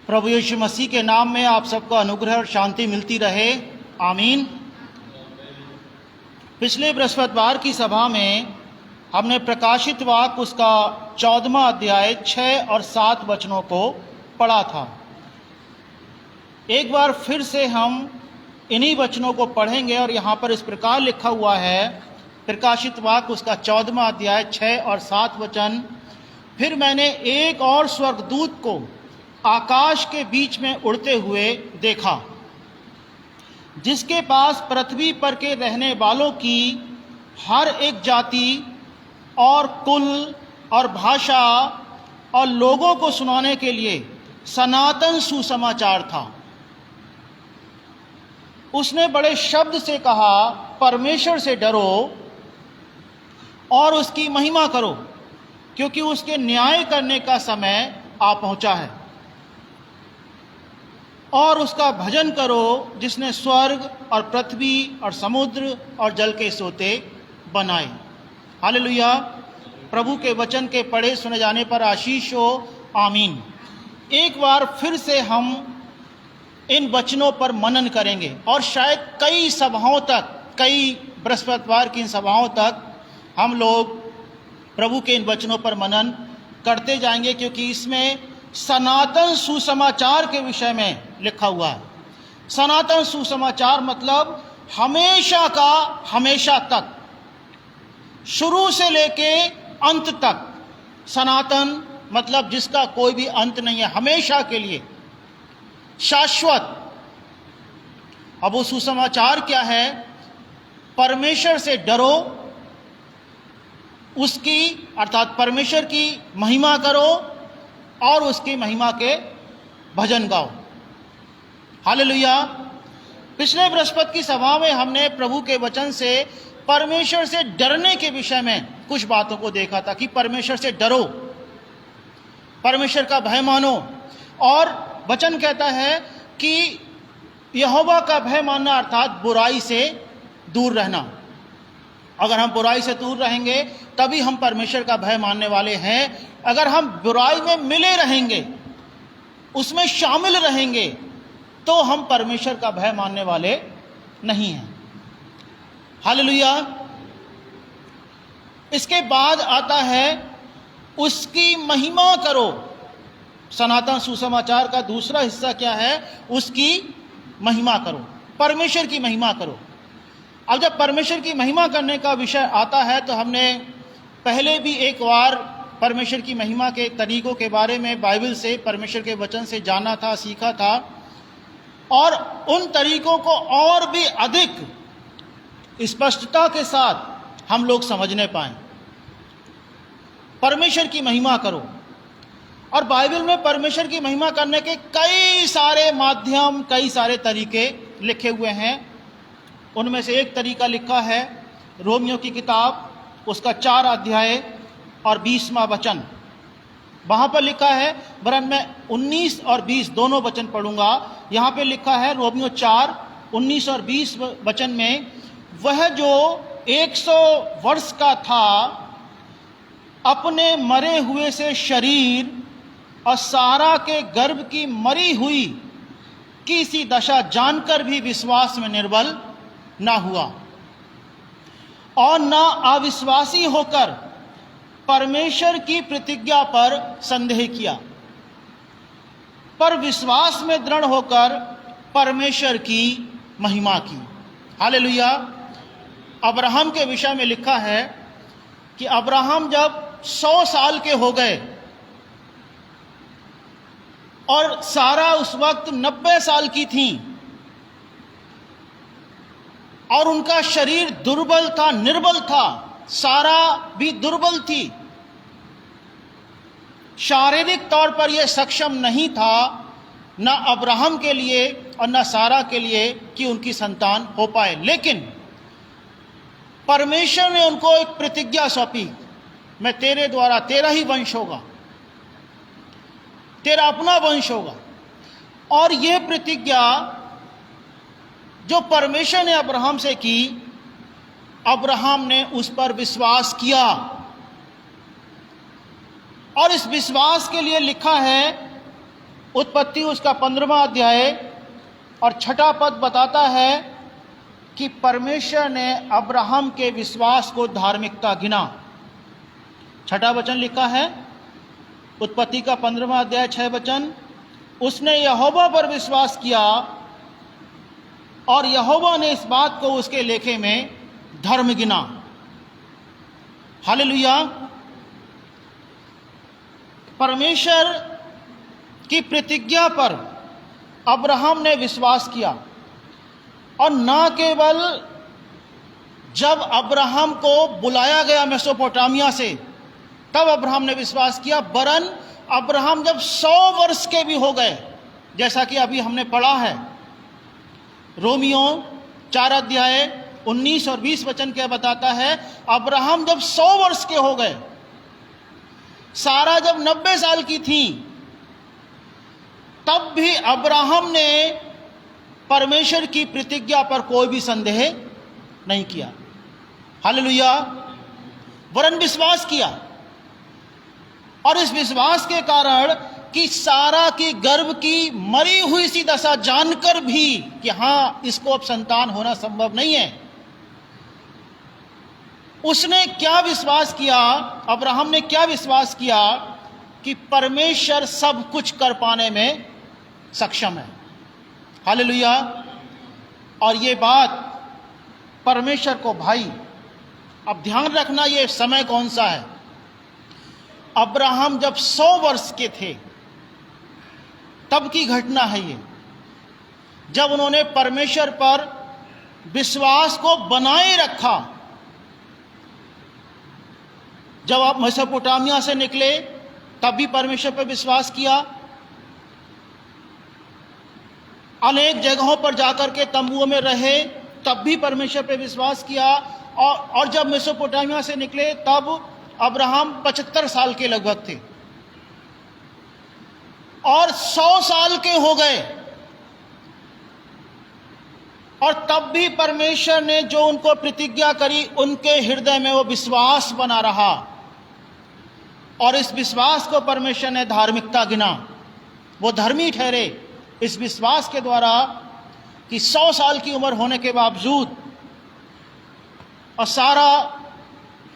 प्रभु यीशु मसीह के नाम में आप सबको अनुग्रह और शांति मिलती रहे, आमीन। पिछले बृहस्पतिवार की सभा में हमने प्रकाशित वाक्य उसका 14वां अध्याय 6 और 7 वचनों को पढ़ा था। एक बार फिर से हम इन्हीं वचनों को पढ़ेंगे और यहाँ पर इस प्रकार लिखा हुआ है, प्रकाशित वाक्य उसका 14वां अध्याय 6 और 7 वचन। फिर मैंने एक और स्वर्गदूत को आकाश के बीच में उड़ते हुए देखा, जिसके पास पृथ्वी पर के रहने वालों की हर एक जाति और कुल और भाषा और लोगों को सुनाने के लिए सनातन सुसमाचार था। उसने बड़े शब्द से कहा, परमेश्वर से डरो और उसकी महिमा करो, क्योंकि उसके न्याय करने का समय आ पहुंचा है। और उसका भजन करो, जिसने स्वर्ग और पृथ्वी और समुद्र और जल के सोते बनाए। हालेलुया। प्रभु के वचन के पढ़े सुने जाने पर आशीष हो, आमीन। एक बार फिर से हम इन वचनों पर मनन करेंगे और शायद कई सभाओं तक, कई बृहस्पतिवार की इन सभाओं तक हम लोग प्रभु के इन वचनों पर मनन करते जाएंगे, क्योंकि इसमें सनातन सुसमाचार के विषय में लिखा हुआ है। सनातन सुसमाचार मतलब हमेशा का हमेशा तक, शुरू से लेके अंत तक। सनातन मतलब जिसका कोई भी अंत नहीं है, हमेशा के लिए, शाश्वत। अब वो सुसमाचार क्या है? परमेश्वर से डरो, उसकी अर्थात परमेश्वर की महिमा करो और उसकी महिमा के भजन गाओ। हालेलुया। पिछले बृहस्पति की सभा में हमने प्रभु के वचन से परमेश्वर से डरने के विषय में कुछ बातों को देखा था कि परमेश्वर से डरो, परमेश्वर का भय मानो। और वचन कहता है कि यहोवा का भय मानना अर्थात बुराई से दूर रहना। अगर हम बुराई से दूर रहेंगे तभी हम परमेश्वर का भय मानने वाले हैं। अगर हम बुराई में मिले रहेंगे, उसमें शामिल रहेंगे, तो हम परमेश्वर का भय मानने वाले नहीं हैं। हालेलुया। इसके बाद आता है उसकी महिमा करो। सनातन सुसमाचार का दूसरा हिस्सा क्या है? उसकी महिमा करो, परमेश्वर की महिमा करो। अब जब परमेश्वर की महिमा करने का विषय आता है तो हमने पहले भी एक बार परमेश्वर की महिमा के तरीकों के बारे में बाइबल से, परमेश्वर के वचन से जाना था, सीखा था, और उन तरीकों को और भी अधिक स्पष्टता के साथ हम लोग समझने पाएं। परमेश्वर की महिमा करो। और बाइबल में परमेश्वर की महिमा करने के कई सारे माध्यम, कई सारे तरीके लिखे हुए हैं। उनमें से एक तरीका लिखा है रोमियो की किताब, उसका 4 अध्याय और 20वां वचन। वहाँ पर लिखा है, वरन मैं 19 और 20 दोनों वचन पढ़ूंगा। यहाँ पे लिखा है रोमियो 4, 19 और 20 वचन में, वह जो 100 वर्ष का था, अपने मरे हुए से शरीर और सारा के गर्भ की मरी हुई की सी दशा जानकर भी विश्वास में निर्बल ना हुआ और ना अविश्वासी होकर परमेश्वर की प्रतिज्ञा पर संदेह किया, पर विश्वास में दृढ़ होकर परमेश्वर की महिमा की। हालेलुया। अब्राहम के विषय में लिखा है कि अब्राहम जब 100 साल के हो गए और सारा उस वक्त 90 साल की थी और उनका शरीर दुर्बल था, निर्बल था, सारा भी दुर्बल थी, शारीरिक तौर पर यह सक्षम नहीं था न अब्राहम के लिए और न सारा के लिए कि उनकी संतान हो पाए। लेकिन परमेश्वर ने उनको एक प्रतिज्ञा सौंपी, मैं तेरे द्वारा, तेरा ही वंश होगा, तेरा अपना वंश होगा। और यह प्रतिज्ञा जो परमेश्वर ने अब्राहम से की, अब्राहम ने उस पर विश्वास किया और इस विश्वास के लिए लिखा है उत्पत्ति उसका 15वां अध्याय और 6ठा पद बताता है कि परमेश्वर ने अब्राहम के विश्वास को धार्मिकता गिना। 6ठा वचन लिखा है, उत्पत्ति का 15वां अध्याय 6 वचन, उसने यहोवा पर विश्वास किया और यहोवा ने इस बात को उसके लेखे में धर्म गिना। हालेलुया। परमेश्वर की प्रतिज्ञा पर अब्राहम ने विश्वास किया और न केवल जब अब्राहम को बुलाया गया मेसोपोटामिया से तब अब्राहम ने विश्वास किया, वरन अब्राहम जब 100 वर्ष के भी हो गए, जैसा कि अभी हमने पढ़ा है रोमियो 4 अध्याय 19 और 20 वचन क्या बताता है। अब्राहम जब 100 वर्ष के हो गए, सारा जब 90 साल की थी, तब भी अब्राहम ने परमेश्वर की प्रतिज्ञा पर कोई भी संदेह नहीं किया। हालेलुया। वरन विश्वास किया, और इस विश्वास के कारण कि सारा की गर्भ की मरी हुई सी दशा जानकर भी कि हां इसको अब संतान होना संभव नहीं है, उसने क्या विश्वास किया, अब्राहम ने क्या विश्वास किया कि परमेश्वर सब कुछ कर पाने में सक्षम है। हालेलुया। और ये बात परमेश्वर को भाई, अब ध्यान रखना ये समय कौन सा है। अब्राहम जब 100 वर्ष के थे तब की घटना है ये, जब उन्होंने परमेश्वर पर विश्वास को बनाए रखा। जब आप मेसोपोटामिया से निकले तब भी परमेश्वर पर विश्वास किया, अनेक जगहों पर जाकर के तंबुओं में रहे तब भी परमेश्वर पर विश्वास किया, और जब मेसोपोटामिया से निकले तब अब्राहम 75 साल के लगभग थे और 100 साल के हो गए, और तब भी परमेश्वर ने जो उनको प्रतिज्ञा करी उनके हृदय में वो विश्वास बना रहा, और इस विश्वास को परमेश्वर ने धार्मिकता गिना। वो धर्मी ठहरे इस विश्वास के द्वारा कि 100 साल की उम्र होने के बावजूद और सारा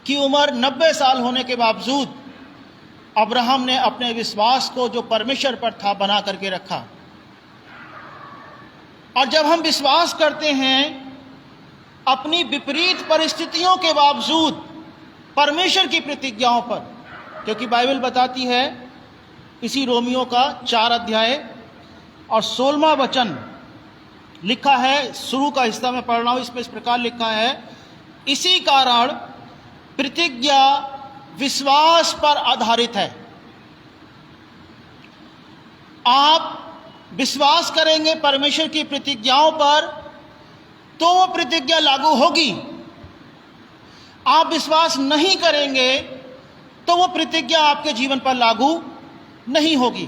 की उम्र 90 साल होने के बावजूद अब्राहम ने अपने विश्वास को जो परमेश्वर पर था बना करके रखा। और जब हम विश्वास करते हैं अपनी विपरीत परिस्थितियों के बावजूद परमेश्वर की प्रतिज्ञाओं पर, क्योंकि बाइबल बताती है, इसी रोमियो का 4 अध्याय और 16वां वचन लिखा है, शुरू का हिस्सा में पढ़ रहा हूं, इसमें इस प्रकार लिखा है, इसी कारण प्रतिज्ञा विश्वास पर आधारित है। आप विश्वास करेंगे परमेश्वर की प्रतिज्ञाओं पर तो वो प्रतिज्ञा लागू होगी। आप विश्वास नहीं करेंगे तो वो प्रतिज्ञा आपके जीवन पर लागू नहीं होगी।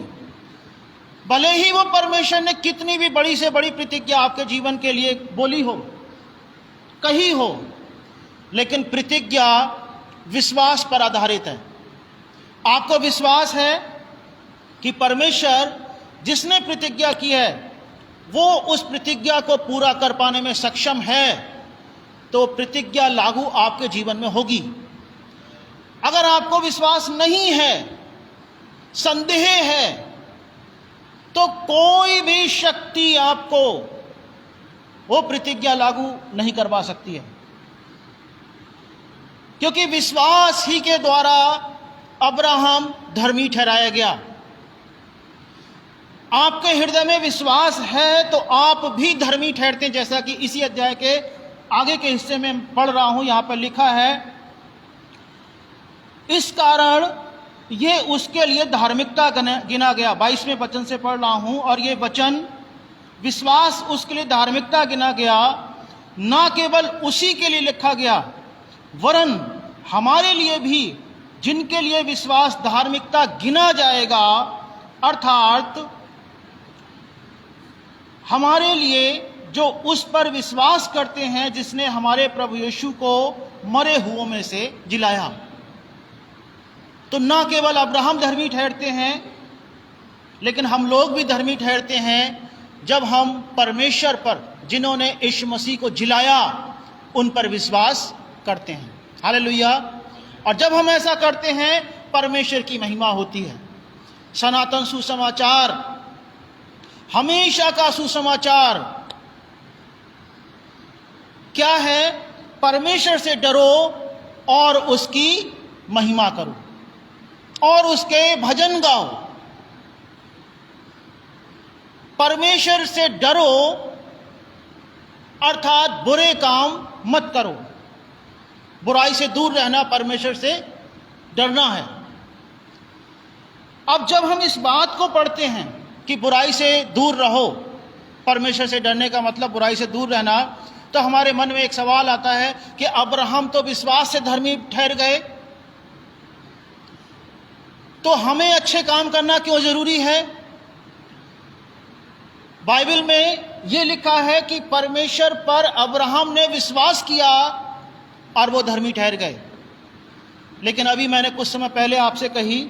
भले ही वो परमेश्वर ने कितनी भी बड़ी से बड़ी प्रतिज्ञा आपके जीवन के लिए बोली हो, कही हो, लेकिन प्रतिज्ञा विश्वास पर आधारित है। आपको विश्वास है कि परमेश्वर जिसने प्रतिज्ञा की है वो उस प्रतिज्ञा को पूरा कर पाने में सक्षम है, तो प्रतिज्ञा लागू आपके जीवन में होगी। अगर आपको विश्वास नहीं है, संदेह है, तो कोई भी शक्ति आपको वो प्रतिज्ञा लागू नहीं करवा सकती है, क्योंकि विश्वास ही के द्वारा अब्राहम धर्मी ठहराया गया। आपके हृदय में विश्वास है तो आप भी धर्मी ठहरते हैं, जैसा कि इसी अध्याय के आगे के हिस्से में पढ़ रहा हूं, यहां पर लिखा है, इस कारण ये उसके लिए धार्मिकता गिना गया। 22वें वचन से पढ़ रहा हूं, और ये वचन विश्वास उसके लिए धार्मिकता गिना गया, ना केवल उसी के लिए लिखा गया वरन हमारे लिए भी, जिनके लिए विश्वास धार्मिकता गिना जाएगा, अर्थात हमारे लिए जो उस पर विश्वास करते हैं जिसने हमारे प्रभु यीशु को मरे हुओं में से जिलाया। तो न केवल अब्राहम धर्मी ठहरते हैं, लेकिन हम लोग भी धर्मी ठहरते हैं जब हम परमेश्वर पर, जिन्होंने यीशु मसीह को जिलाया, उन पर विश्वास करते हैं। हालेलुया। और जब हम ऐसा करते हैं, परमेश्वर की महिमा होती है। सनातन सुसमाचार, हमेशा का सुसमाचार क्या है? परमेश्वर से डरो और उसकी महिमा करो और उसके भजन गाओ। परमेश्वर से डरो अर्थात बुरे काम मत करो। बुराई से दूर रहना, परमेश्वर से डरना है। अब जब हम इस बात को पढ़ते हैं कि बुराई से दूर रहो, परमेश्वर से डरने का मतलब बुराई से दूर रहना, तो हमारे मन में एक सवाल आता है कि अब्राहम तो विश्वास से धर्मी ठहर गए, तो हमें अच्छे काम करना क्यों जरूरी है? बाइबल में यह लिखा है कि परमेश्वर पर अब्राहम ने विश्वास किया और वो धर्मी ठहर गए। लेकिन अभी मैंने कुछ समय पहले आपसे कही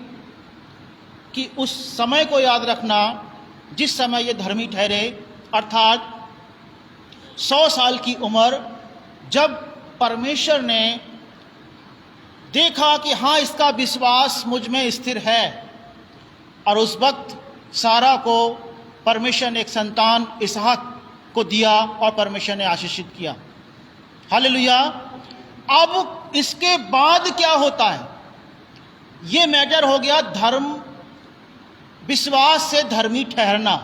कि उस समय को याद रखना जिस समय ये धर्मी ठहरे, अर्थात 100 साल की उम्र, जब परमेश्वर ने देखा कि हाँ, इसका विश्वास मुझ में स्थिर है, और उस वक्त सारा को परमेश्वर ने एक संतान इसहाक को दिया और परमेश्वर ने आशीषित किया। हालेलुया। अब इसके बाद क्या होता है? ये मैटर हो गया धर्म, विश्वास से धर्मी ठहरना।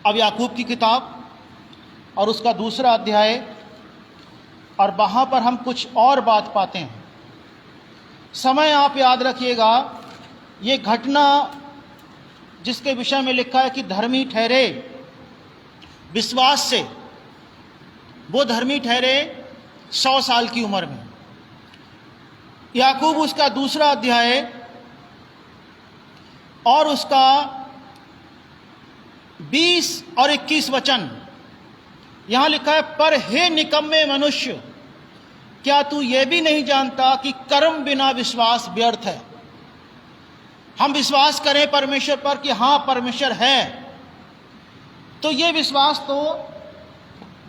अब याकूब की किताब और उसका 2 अध्याय, और वहां पर हम कुछ और बात पाते हैं। समय आप याद रखिएगा, ये घटना जिसके विषय में लिखा है कि धर्मी ठहरे विश्वास से, वो धर्मी ठहरे 100 साल की उम्र में। याकूब उसका 2 अध्याय और उसका 20 और 21 वचन, यहां लिखा है, पर हे निकम्मे मनुष्य, क्या तू यह भी नहीं जानता कि कर्म बिना विश्वास व्यर्थ है? हम विश्वास करें परमेश्वर पर कि हां परमेश्वर है, तो ये विश्वास तो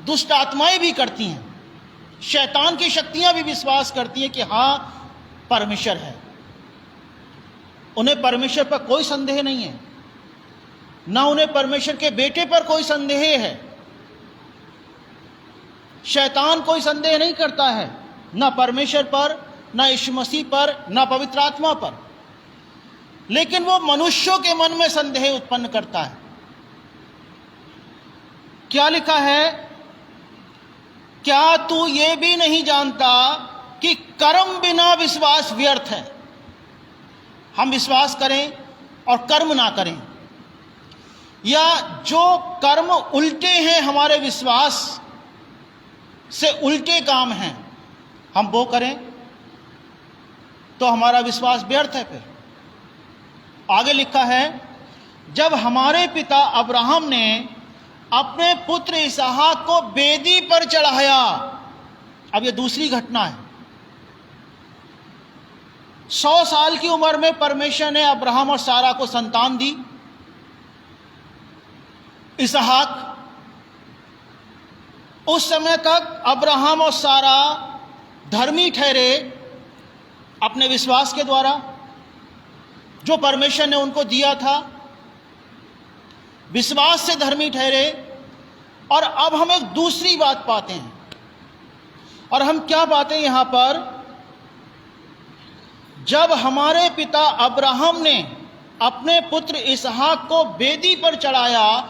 दुष्ट आत्माएं भी करती हैं, शैतान की शक्तियां भी विश्वास करती हैं कि हां परमेश्वर है। उन्हें परमेश्वर पर कोई संदेह नहीं है, ना उन्हें परमेश्वर के बेटे पर कोई संदेह है। शैतान कोई संदेह नहीं करता है, ना परमेश्वर पर, ना यीशु मसीह पर, ना पवित्र आत्मा पर, लेकिन वो मनुष्यों के मन में संदेह उत्पन्न करता है। क्या लिखा है? क्या तू ये भी नहीं जानता कि कर्म बिना विश्वास व्यर्थ है? हम विश्वास करें और कर्म ना करें, या जो कर्म उल्टे हैं, हमारे विश्वास से उल्टे काम हैं, हम वो करें, तो हमारा विश्वास व्यर्थ है। फिर आगे लिखा है, जब हमारे पिता अब्राहम ने अपने पुत्र इसहाक को वेदी पर चढ़ाया। अब ये दूसरी घटना है। 100 साल की उम्र में परमेश्वर ने अब्राहम और सारा को संतान दी, इसहाक। उस समय तक अब्राहम और सारा धर्मी ठहरे अपने विश्वास के द्वारा, जो परमेश्वर ने उनको दिया था, विश्वास से धर्मी ठहरे। और अब हम एक दूसरी बात पाते हैं, और हम क्या पाते हैं यहां पर? जब हमारे पिता अब्राहम ने अपने पुत्र इसहाक को वेदी पर चढ़ाया,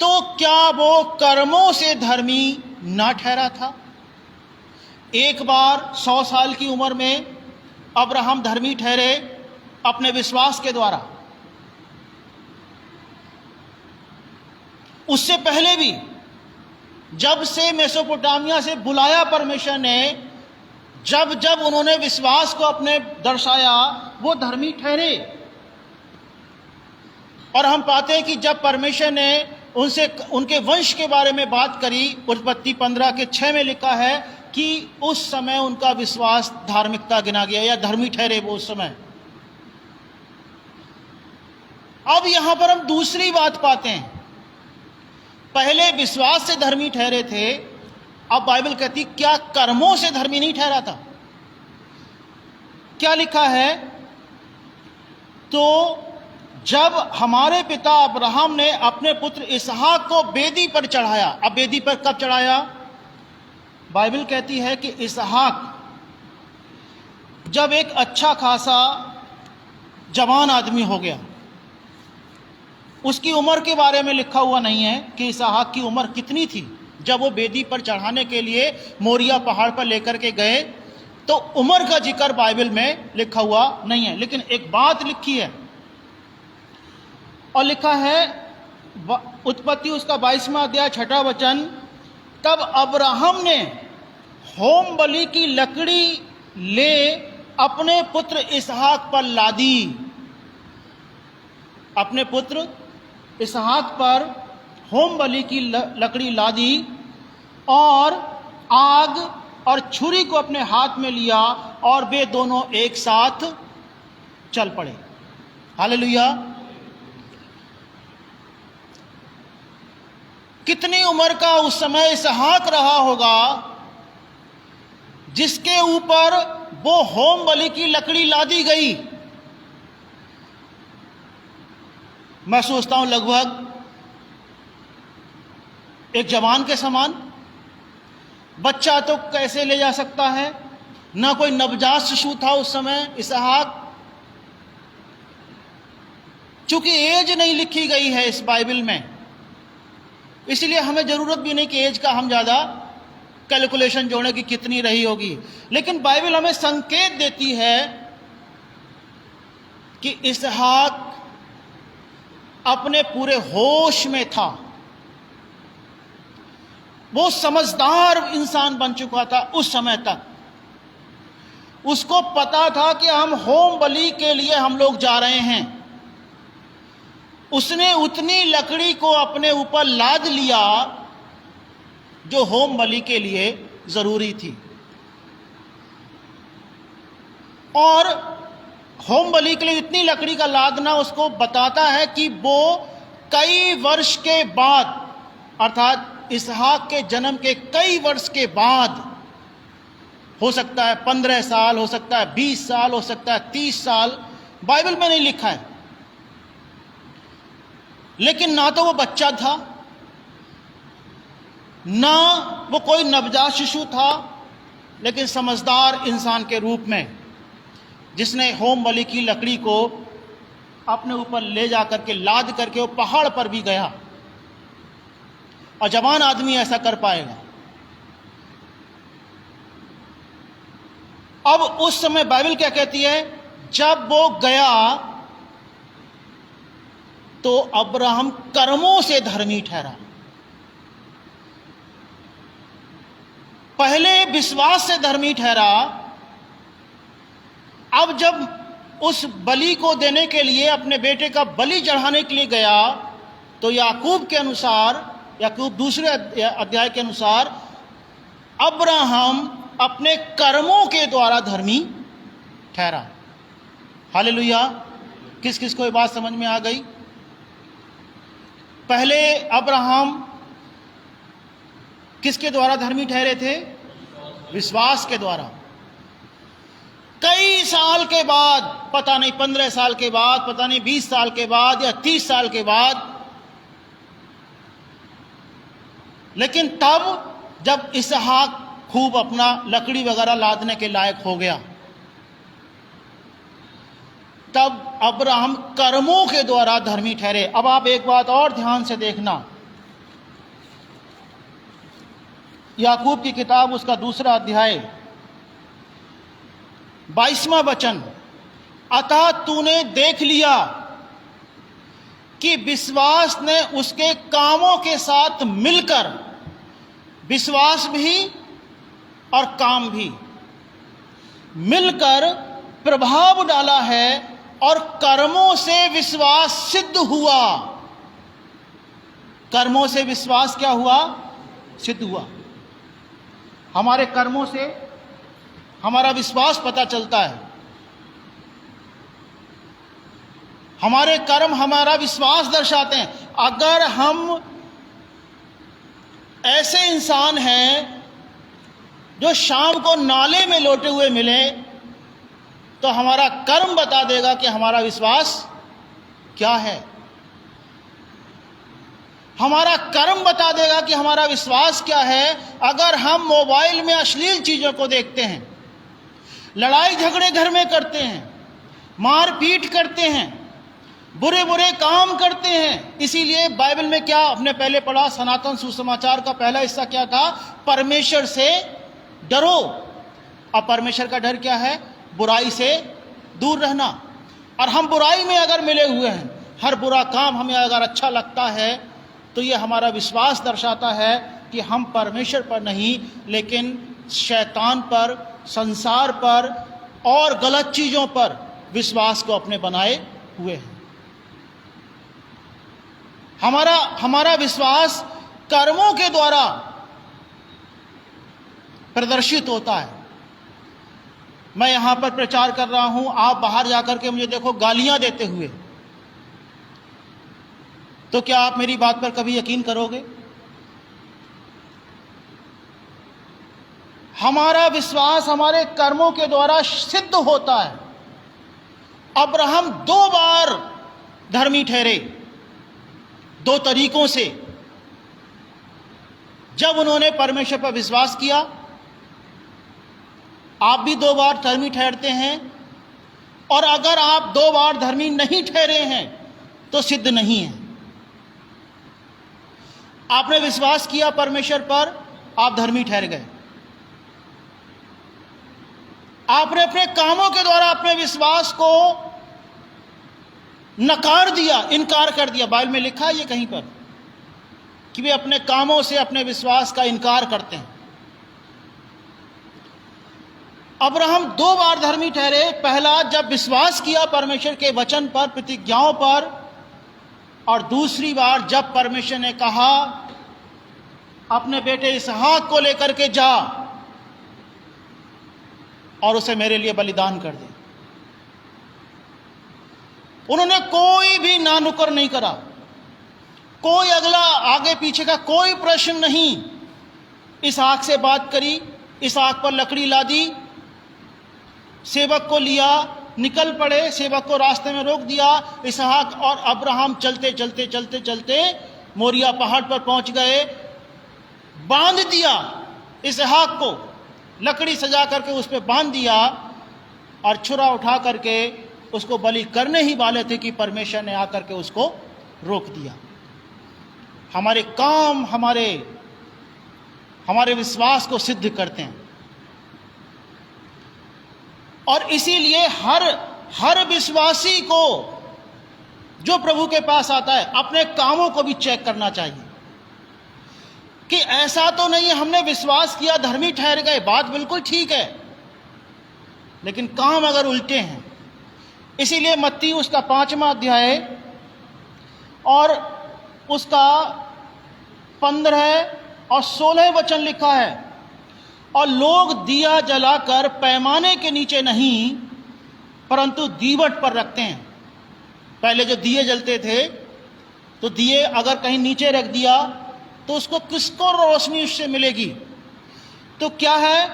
तो क्या वो कर्मों से धर्मी ना ठहरा था? एक बार 100 साल की उम्र में अब्राहम धर्मी ठहरे अपने विश्वास के द्वारा। उससे पहले भी जब से मेसोपोटामिया से बुलाया परमेश्वर ने, जब जब उन्होंने विश्वास को अपने दर्शाया, वो धर्मी ठहरे। और हम पाते हैं कि जब परमेश्वर ने उनसे उनके वंश के बारे में बात करी, उत्पत्ति 15 के 6 में लिखा है कि उस समय उनका विश्वास धार्मिकता गिना गया, या धर्मी ठहरे वो उस समय। अब यहां पर हम दूसरी बात पाते हैं। पहले विश्वास से धर्मी ठहरे थे, अब बाइबल कहती क्या कर्मों से धर्मी नहीं ठहरा था? क्या लिखा है? तो जब हमारे पिता अब्राहम ने अपने पुत्र इसहाक को वेदी पर चढ़ाया। अब वेदी पर कब चढ़ाया? बाइबल कहती है कि इसहाक जब एक अच्छा खासा जवान आदमी हो गया। उसकी उम्र के बारे में लिखा हुआ नहीं है कि इसहाक की उम्र कितनी थी जब वो वेदी पर चढ़ाने के लिए मोरिया पहाड़ पर लेकर के गए, तो उम्र का जिक्र बाइबल में लिखा हुआ नहीं है। लेकिन एक बात लिखी है, और लिखा है उत्पत्ति उसका 22वां अध्याय 6वां वचन, तब अब्राहम ने होम बलि की लकड़ी ले अपने पुत्र इसहाक पर लादी। अपने पुत्र इसहाक पर होम बलि की लकड़ी लादी और आग और छुरी को अपने हाथ में लिया और वे दोनों एक साथ चल पड़े। हालेलुया। कितनी उम्र का उस समय इसहाक रहा होगा जिसके ऊपर वो होम बलि की लकड़ी लादी गई? मैं सोचता हूं लगभग एक जवान के समान। बच्चा तो कैसे ले जा सकता है, ना कोई नवजात शिशु था उस समय इसहाक। चूंकि एज नहीं लिखी गई है इस बाइबल में, इसलिए हमें जरूरत भी नहीं कि एज का हम ज्यादा कैलकुलेशन जोड़े कि कितनी रही होगी। लेकिन बाइबल हमें संकेत देती है कि इसहाक अपने पूरे होश में था। वो समझदार इंसान बन चुका था उस समय तक। उसको पता था कि हम होम बलि के लिए हम लोग जा रहे हैं। उसने उतनी लकड़ी को अपने ऊपर लाद लिया जो होम बलि के लिए जरूरी थी। और होम बलि के लिए इतनी लकड़ी का लादना उसको बताता है कि वो कई वर्ष के बाद, अर्थात इसहाक के जन्म के कई वर्ष के बाद, हो सकता है 15 साल, हो सकता है 20 साल, हो सकता है 30 साल, बाइबल में नहीं लिखा है। लेकिन ना तो वो बच्चा था, ना वो कोई नवजात शिशु था, लेकिन समझदार इंसान के रूप में जिसने होम बलि की लकड़ी को अपने ऊपर ले जाकर के लाद करके वो पहाड़ पर भी गया। और जवान आदमी ऐसा कर पाएगा। अब उस समय बाइबल क्या कहती है, जब वो गया तो अब्राहम कर्मों से धर्मी ठहरा। पहले विश्वास से धर्मी ठहरा, अब जब उस बलि को देने के लिए, अपने बेटे का बलि चढ़ाने के लिए गया, तो याकूब के अनुसार, याकूब दूसरे अध्याय के अनुसार, अब्राहम अपने कर्मों के द्वारा धर्मी ठहरा। हालेलुया। किस किस को ये बात समझ में आ गई? पहले अब्राहम किसके द्वारा धर्मी ठहरे थे? विश्वास के द्वारा। कई साल के बाद, पता नहीं 15 साल के बाद, पता नहीं 20 साल के बाद या 30 साल के बाद, लेकिन तब जब इसहाक खूब अपना लकड़ी वगैरह लादने के लायक हो गया, तब अब्राहम कर्मों के द्वारा धर्मी ठहरे। अब आप एक बात और ध्यान से देखना, याकूब की किताब उसका दूसरा अध्याय 22वां वचन, अतः तूने देख लिया कि विश्वास ने उसके कामों के साथ मिलकर, विश्वास भी और काम भी मिलकर प्रभाव डाला है, और कर्मों से विश्वास सिद्ध हुआ। कर्मों से विश्वास क्या हुआ? सिद्ध हुआ। हमारे कर्मों से हमारा विश्वास पता चलता है। हमारे कर्म हमारा विश्वास दर्शाते हैं। अगर हम ऐसे इंसान हैं जो शाम को नाले में लौटे हुए मिले, तो हमारा कर्म बता देगा कि हमारा विश्वास क्या है। हमारा कर्म बता देगा कि हमारा विश्वास क्या है। अगर हम मोबाइल में अश्लील चीज़ों को देखते हैं, लड़ाई झगड़े घर में करते हैं, मारपीट करते हैं, बुरे बुरे काम करते हैं, इसीलिए बाइबल में क्या आपने पहले पढ़ा, सनातन सुसमाचार का पहला हिस्सा क्या था? परमेश्वर से डरो। अब परमेश्वर का डर क्या है? बुराई से दूर रहना। और हम बुराई में अगर मिले हुए हैं, हर बुरा काम हमें अगर अच्छा लगता है, तो ये हमारा विश्वास दर्शाता है कि हम परमेश्वर पर नहीं, लेकिन शैतान पर, संसार पर और गलत चीज़ों पर विश्वास को अपने बनाए हुए हैं। हमारा विश्वास कर्मों के द्वारा प्रदर्शित होता है। मैं यहां पर प्रचार कर रहा हूं, आप बाहर जाकर के मुझे देखो गालियां देते हुए, तो क्या आप मेरी बात पर कभी यकीन करोगे? हमारा विश्वास हमारे कर्मों के द्वारा सिद्ध होता है। अब्राहम 2 बार धर्मी ठहरे, 2 तरीकों से। जब उन्होंने परमेश्वर पर विश्वास किया, आप भी 2 बार धर्मी ठहरते हैं, और अगर आप 2 बार धर्मी नहीं ठहरे हैं तो सिद्ध नहीं है। आपने विश्वास किया परमेश्वर पर, आप धर्मी ठहर गए। आपने अपने कामों के द्वारा अपने विश्वास को नकार दिया, इनकार कर दिया। बाइबल में लिखा है ये कहीं पर कि वे अपने कामों से अपने विश्वास का इनकार करते हैं। अब्राहम 2 बार धर्मी ठहरे। पहला, जब विश्वास किया परमेश्वर के वचन पर, प्रतिज्ञाओं पर, और दूसरी बार जब परमेश्वर ने कहा अपने बेटे इसहाक को लेकर के जा और उसे मेरे लिए बलिदान कर दे। उन्होंने कोई भी नानुकर नहीं करा, कोई अगला आगे पीछे का कोई प्रश्न नहीं। इसहाक से बात करी, इसहाक पर लकड़ी लादी, सेवक को लिया, निकल पड़े, सेवक को रास्ते में रोक दिया। इसहाक और अब्राहम चलते चलते चलते चलते मोरिया पहाड़ पर पहुंच गए। बांध दिया इसहाक को, लकड़ी सजा करके उस पर बांध दिया, और छुरा उठा करके उसको बलि करने ही वाले थे कि परमेश्वर ने आकर के उसको रोक दिया। हमारे काम हमारे विश्वास को सिद्ध करते हैं, और इसीलिए हर विश्वासी को जो प्रभु के पास आता है अपने कामों को भी चेक करना चाहिए कि ऐसा तो नहीं है हमने विश्वास किया धर्मी ठहर गए, बात बिल्कुल ठीक है, लेकिन काम अगर उल्टे हैं। इसीलिए मत्ती उसका 5वां अध्याय और उसका 15 और 16 वचन लिखा है, और लोग दिया जलाकर पैमाने के नीचे नहीं परंतु दीवट पर रखते हैं। पहले जो दिए जलते थे, तो दिए अगर कहीं नीचे रख दिया तो उसको किसको रोशनी उससे मिलेगी? तो क्या है,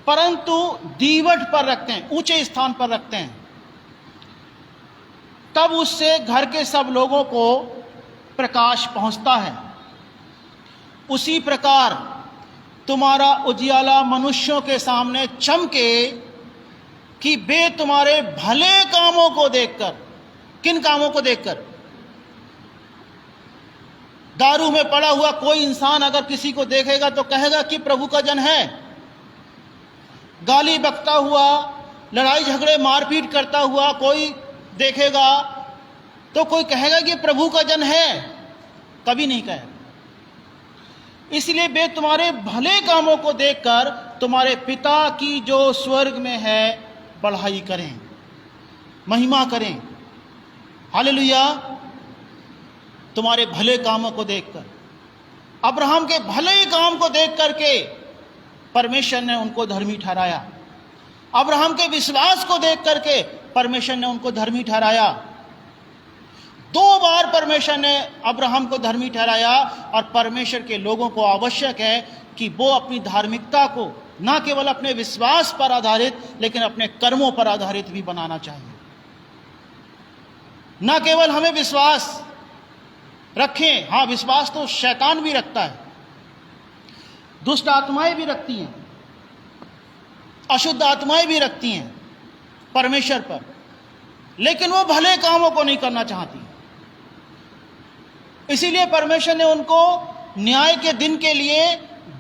परंतु दीवट पर रखते हैं, ऊंचे स्थान पर रखते हैं, तब उससे घर के सब लोगों को प्रकाश पहुंचता है। उसी प्रकार तुम्हारा उजियाला मनुष्यों के सामने चमके कि वे तुम्हारे भले कामों को देखकर। किन कामों को देखकर? दारू में पड़ा हुआ कोई इंसान अगर किसी को देखेगा तो कहेगा कि प्रभु का जन है। गाली बकता हुआ, लड़ाई झगड़े मारपीट करता हुआ कोई देखेगा तो कोई कहेगा कि प्रभु का जन है? कभी नहीं कहेगा। इसलिए वे तुम्हारे भले कामों को देखकर तुम्हारे पिता की जो स्वर्ग में है बढ़ाई करें, महिमा करें। हालेलुया। तुम्हारे भले कामों को देखकर, अब्राहम के भले काम को देख करके परमेश्वर ने उनको धर्मी ठहराया। अब्राहम के विश्वास को देख करके परमेश्वर ने उनको धर्मी ठहराया। 2 बार परमेश्वर ने अब्राहम को धर्मी ठहराया, और परमेश्वर के लोगों को आवश्यक है कि वो अपनी धार्मिकता को ना केवल अपने विश्वास पर आधारित लेकिन अपने कर्मों पर आधारित भी बनाना चाहिए। ना केवल हमें विश्वास रखें, हाँ विश्वास तो शैतान भी रखता है, दुष्ट आत्माएं भी रखती हैं, अशुद्ध आत्माएं भी रखती हैं परमेश्वर पर, लेकिन वो भले कामों को नहीं करना चाहती। इसीलिए परमेश्वर ने उनको न्याय के दिन के लिए,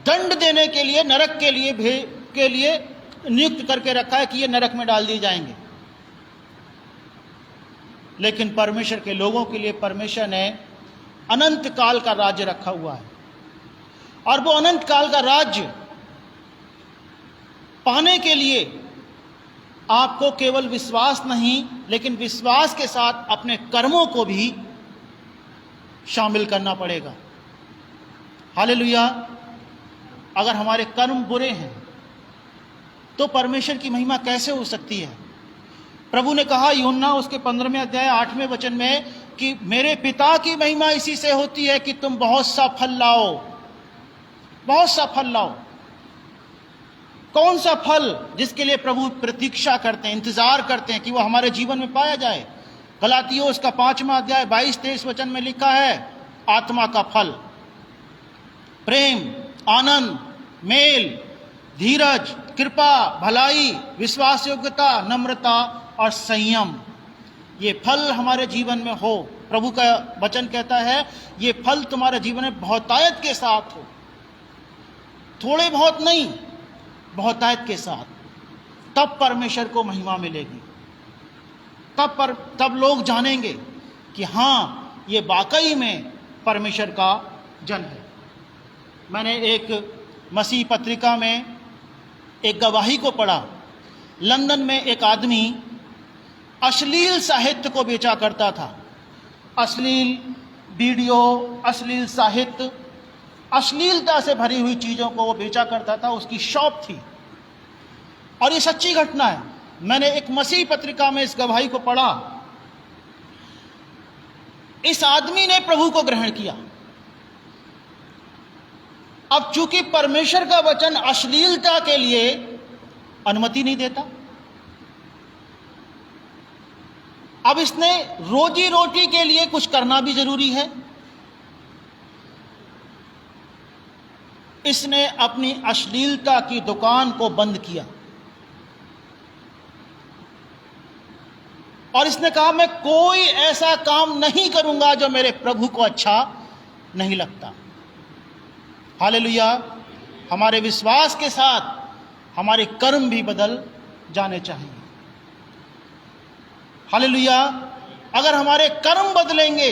दंड देने के लिए, नरक के लिए नियुक्त करके रखा है कि ये नरक में डाल दिए जाएंगे। लेकिन परमेश्वर के लोगों के लिए परमेश्वर ने अनंत काल का राज्य रखा हुआ है, और वो अनंत काल का राज्य पाने के लिए आपको केवल विश्वास नहीं, लेकिन विश्वास के साथ अपने कर्मों को भी शामिल करना पड़ेगा। हालेलुया। अगर हमारे कर्म बुरे हैं तो परमेश्वर की महिमा कैसे हो सकती है? प्रभु ने कहा यूहन्ना उसके 15वें अध्याय 8वें वचन में कि मेरे पिता की महिमा इसी से होती है कि तुम बहुत सा फल लाओ, बहुत सा फल लाओ। कौन सा फल जिसके लिए प्रभु प्रतीक्षा करते हैं, इंतजार करते हैं कि वो हमारे जीवन में पाया जाए? गलातियों उसका 5वां अध्याय 22-23 वचन में लिखा है, आत्मा का फल प्रेम, आनंद, मेल, धीरज, कृपा, भलाई, विश्वास योग्यता, नम्रता और संयम। ये फल हमारे जीवन में हो। प्रभु का वचन कहता है ये फल तुम्हारे जीवन में बहुतायत के साथ हो, थोड़े बहुत नहीं, बहुतायत के साथ। तब परमेश्वर को महिमा मिलेगी, तब लोग जानेंगे कि हाँ ये वाकई में परमेश्वर का जन है। मैंने एक मसीह पत्रिका में एक गवाही को पढ़ा। लंदन में एक आदमी अश्लील साहित्य को बेचा करता था। अश्लील वीडियो, अश्लील साहित्य, अश्लीलता से भरी हुई चीज़ों को वो बेचा करता था। उसकी शॉप थी, और ये सच्ची घटना है। मैंने एक मसीह पत्रिका में इस गवाही को पढ़ा। इस आदमी ने प्रभु को ग्रहण किया। अब चूंकि परमेश्वर का वचन अश्लीलता के लिए अनुमति नहीं देता, अब इसने रोजी रोटी के लिए कुछ करना भी जरूरी है। इसने अपनी अश्लीलता की दुकान को बंद किया, और इसने कहा मैं कोई ऐसा काम नहीं करूंगा जो मेरे प्रभु को अच्छा नहीं लगता। हालेलुया। हमारे विश्वास के साथ हमारे कर्म भी बदल जाने चाहिए। हालेलुया। अगर हमारे कर्म बदलेंगे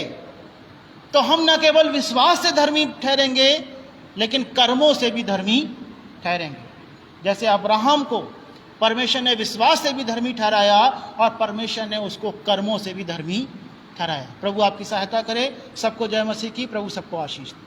तो हम न केवल विश्वास से धर्मी ठहरेंगे लेकिन कर्मों से भी धर्मी ठहरेंगे। जैसे अब्राहम को परमेश्वर ने विश्वास से भी धर्मी ठहराया और परमेश्वर ने उसको कर्मों से भी धर्मी ठहराया। प्रभु आपकी सहायता करे। सबको जय मसीह की। प्रभु सबको आशीष दे।